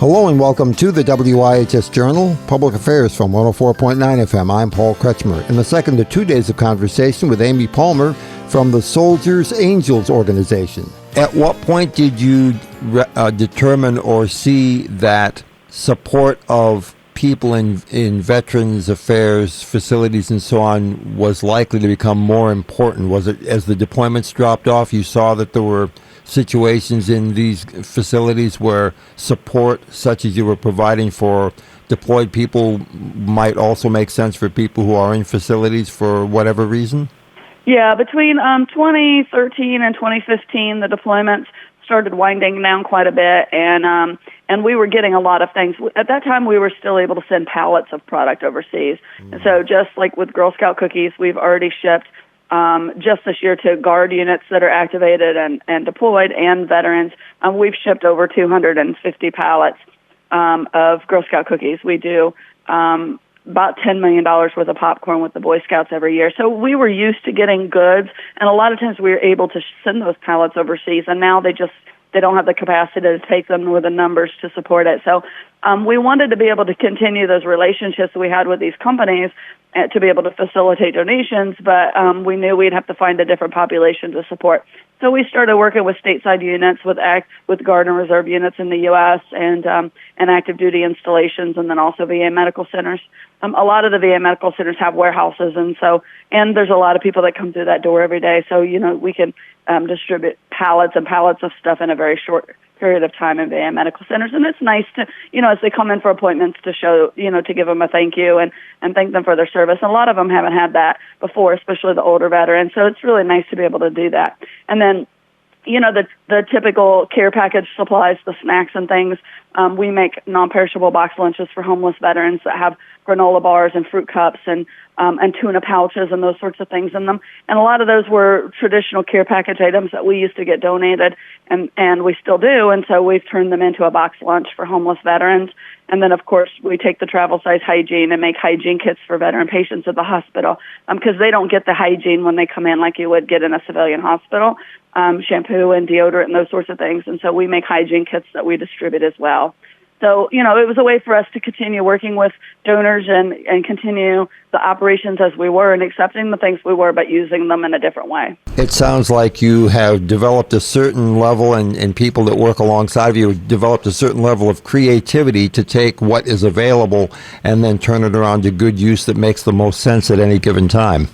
Hello and welcome to the WIHS Journal, Public Affairs from 104.9 FM. I'm Paul Kretschmer. In the second of 2 days of conversation with Amy Palmer from the Soldiers Angels organization. At what point did you determine or see that support of people in Veterans Affairs facilities and so on was likely to become more important? Was it as the deployments dropped off, you saw that there were situations in these facilities where support such as you were providing for deployed people might also make sense for people who are in facilities for whatever reason? Yeah, between 2013 and 2015, the deployments started winding down quite a bit, and we were getting a lot of things. At that time, we were still able to send pallets of product overseas. And so just like with Girl Scout cookies, we've already shipped just this year to Guard units that are activated and deployed and veterans. We've shipped over 250 pallets of Girl Scout cookies. We do about $10 million worth of popcorn with the Boy Scouts every year. So we were used to getting goods, and a lot of times we were able to send those pallets overseas, and now they don't have the capacity to take them or the numbers to support it. So we wanted to be able to continue those relationships we had with these companies to be able to facilitate donations, but we knew we'd have to find a different population to support. So we started working with stateside units, with Guard and Reserve units in the U.S. and active duty installations, and then also VA medical centers. A lot of the VA medical centers have warehouses, and there's a lot of people that come through that door every day. So we can distribute pallets and pallets of stuff in a very short period of time in VA medical centers. And it's nice to, as they come in for appointments, to show, to give them a thank you and thank them for their service. And a lot of them haven't had that before, especially the older veterans. So it's really nice to be able to do that. And then, the typical care package supplies, the snacks and things. We make non-perishable box lunches for homeless veterans that have granola bars and fruit cups and tuna pouches and those sorts of things in them. And a lot of those were traditional care package items that we used to get donated, and we still do. And so we've turned them into a box lunch for homeless veterans. And then, of course, we take the travel size hygiene and make hygiene kits for veteran patients at the hospital because they don't get the hygiene when they come in like you would get in a civilian hospital, shampoo and deodorant and those sorts of things. And so we make hygiene kits that we distribute as well. So, it was a way for us to continue working with donors and continue the operations as we were and accepting the things we were, but using them in a different way. It sounds like you have developed a certain level, and people that work alongside of you have developed a certain level of creativity to take what is available and then turn it around to good use that makes the most sense at any given time.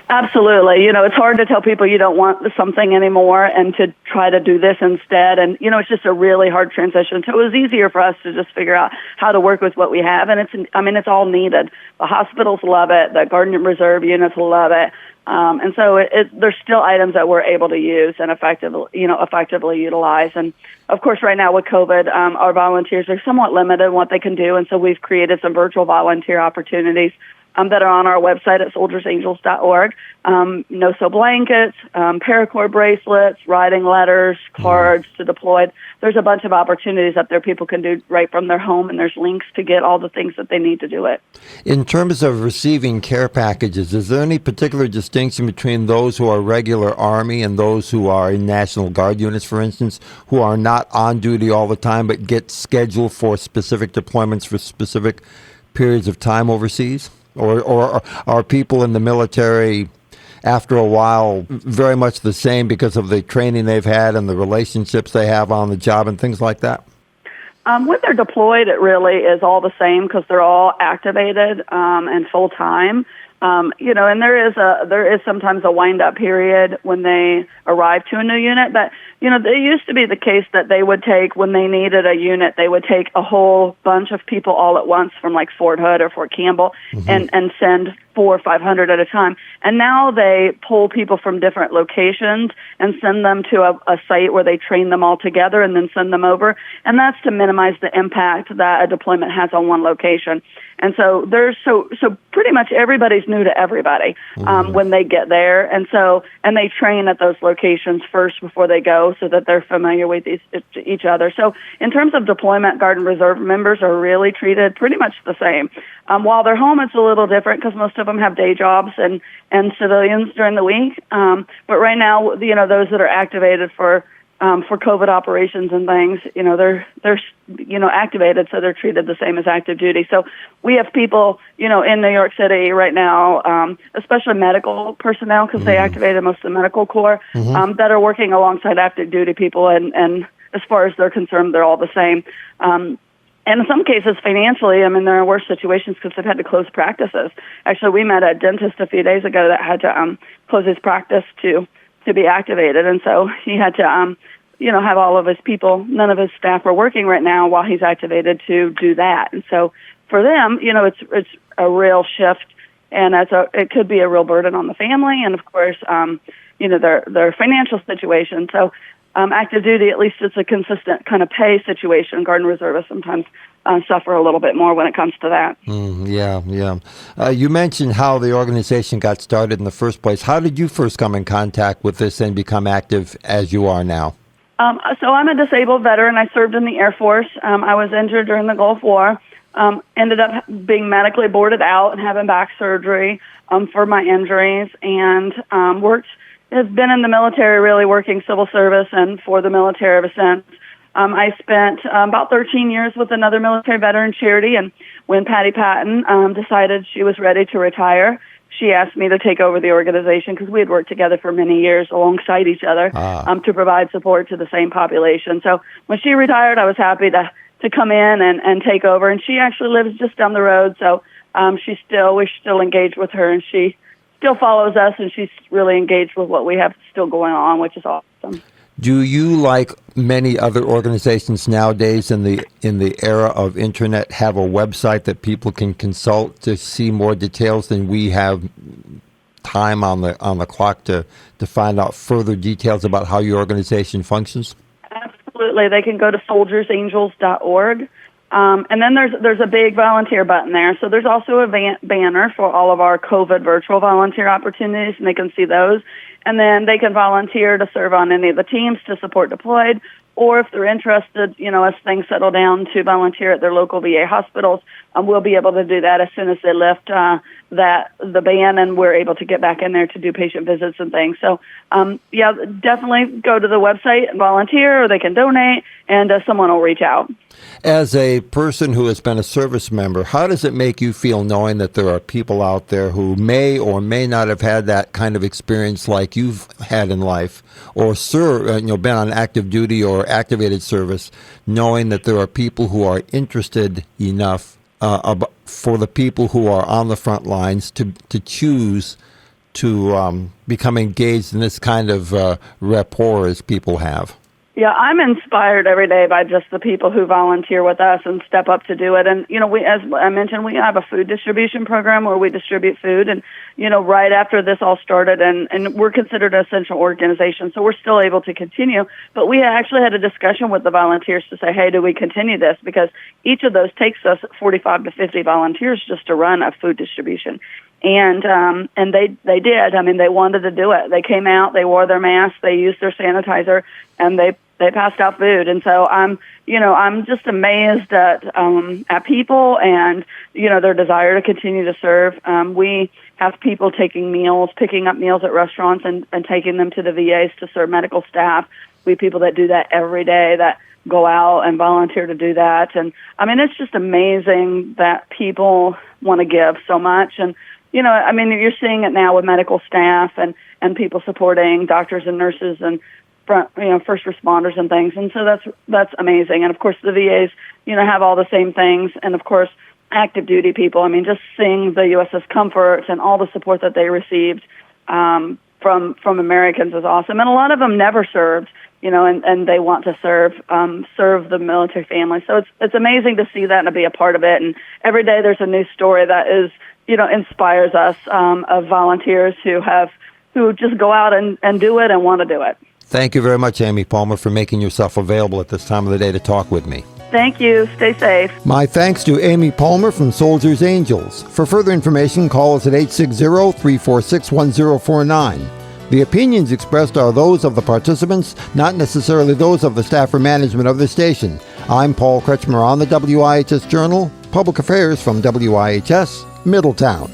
Absolutely. It's hard to tell people you don't want something anymore and to try to do this instead. And, it's just a really hard transition. So it was easier for us to just figure out how to work with what we have. And it's all needed. The hospitals love it. The Guard and Reserve units love it. And so there's still items that we're able to use and effectively utilize. And of course, right now with COVID, our volunteers are somewhat limited in what they can do. And so we've created some virtual volunteer opportunities that are on our website at soldiersangels.org. No-sew blankets, paracord bracelets, writing letters, cards to deployed. There's a bunch of opportunities up there people can do right from their home, and there's links to get all the things that they need to do it. In terms of receiving care packages, is there any particular distinction between those who are regular Army and those who are in National Guard units, for instance, who are not on duty all the time but get scheduled for specific deployments for specific periods of time overseas? Or are people in the military, after a while, very much the same because of the training they've had and the relationships they have on the job and things like that? When they're deployed, it really is all the same because they're all activated and full-time. And there is sometimes a wind-up period when they arrive to a new unit. But, it used to be the case that they would take, when they needed a unit, they would take a whole bunch of people all at once from like Fort Hood or Fort Campbell and send 400 or 500 at a time. And now they pull people from different locations and send them to a site where they train them all together and then send them over. And that's to minimize the impact that a deployment has on one location. And so so pretty much everybody's new to everybody when they get there. And they train at those locations first before they go so that they're familiar with each other. So in terms of deployment, Guard and Reserve members are really treated pretty much the same. While they're home, it's a little different because most of them have day jobs and civilians during the week. But right now, those that are activated for for COVID operations and things, they're activated, so they're treated the same as active duty. So we have people, in New York City right now, especially medical personnel, because they activated most of the medical corps, that are working alongside active duty people, and as far as they're concerned, they're all the same. And in some cases, financially, there are worse situations because they've had to close practices. Actually, we met a dentist a few days ago that had to close his practice to be activated, and so he had to have all of his people, none of his staff are working right now while he's activated to do that. And so for them, it's a real shift, and it could be a real burden on the family, and of course, their financial situation. So active duty, at least it's a consistent kind of pay situation. Guard and reservists sometimes suffer a little bit more when it comes to that. Yeah. You mentioned how the organization got started in the first place. How did you first come in contact with this and become active as you are now? So I'm a disabled veteran. I served in the Air Force. I was injured during the Gulf War. Ended up being medically boarded out and having back surgery for my injuries, and has been in the military, really working civil service and for the military ever since. I spent about 13 years with another military veteran charity, and when Patty Patton decided she was ready to retire, she asked me to take over the organization because we had worked together for many years alongside each other to provide support to the same population. So when she retired, I was happy to come in and take over. And she actually lives just down the road, so we're still engaged with her, and she still follows us, and she's really engaged with what we have still going on, which is awesome. Do you, like many other organizations nowadays in the era of internet, have a website that people can consult to see more details than we have time on the clock to find out further details about how your organization functions? Absolutely. They can go to soldiersangels.org. And then there's a big volunteer button there. So there's also a banner for all of our COVID virtual volunteer opportunities, and they can see those. And then they can volunteer to serve on any of the teams to support deployed, or if they're interested, as things settle down, to volunteer at their local VA hospitals. We'll be able to do that as soon as they lift the ban, and we're able to get back in there to do patient visits and things. So, definitely go to the website and volunteer, or they can donate, and someone will reach out. As a person who has been a service member, how does it make you feel knowing that there are people out there who may or may not have had that kind of experience like you've had in life, or been on active duty or activated service, knowing that there are people who are interested enough for the people who are on the front lines to choose to become engaged in this kind of rapport as people have? Yeah, I'm inspired every day by just the people who volunteer with us and step up to do it. And, as I mentioned, we have a food distribution program where we distribute food. And, right after this all started, and we're considered an essential organization, so we're still able to continue. But we actually had a discussion with the volunteers to say, hey, do we continue this? Because each of those takes us 45 to 50 volunteers just to run a food distribution. And they did. They wanted to do it. They came out, they wore their masks, they used their sanitizer, and they passed out food. And so I'm just amazed at people and, their desire to continue to serve. We have people picking up meals at restaurants and taking them to the VAs to serve medical staff. We have people that do that every day, that go out and volunteer to do that. And it's just amazing that people want to give so much. And, you're seeing it now with medical staff and people supporting doctors and nurses and first responders and things. And so that's amazing. And of course the VAs, have all the same things. And of course, active duty people, just seeing the USS Comfort and all the support that they received from Americans is awesome. And a lot of them never served, and they want to serve the military family. So it's amazing to see that and to be a part of it. And every day there's a new story that inspires us of volunteers who just go out and do it and want to do it. Thank you very much, Amy Palmer, for making yourself available at this time of the day to talk with me. Thank you. Stay safe. My thanks to Amy Palmer from Soldiers Angels. For further information, call us at 860-346-1049. The opinions expressed are those of the participants, not necessarily those of the staff or management of the station. I'm Paul Kretschmer on the WIHS Journal, Public Affairs from WIHS, Middletown.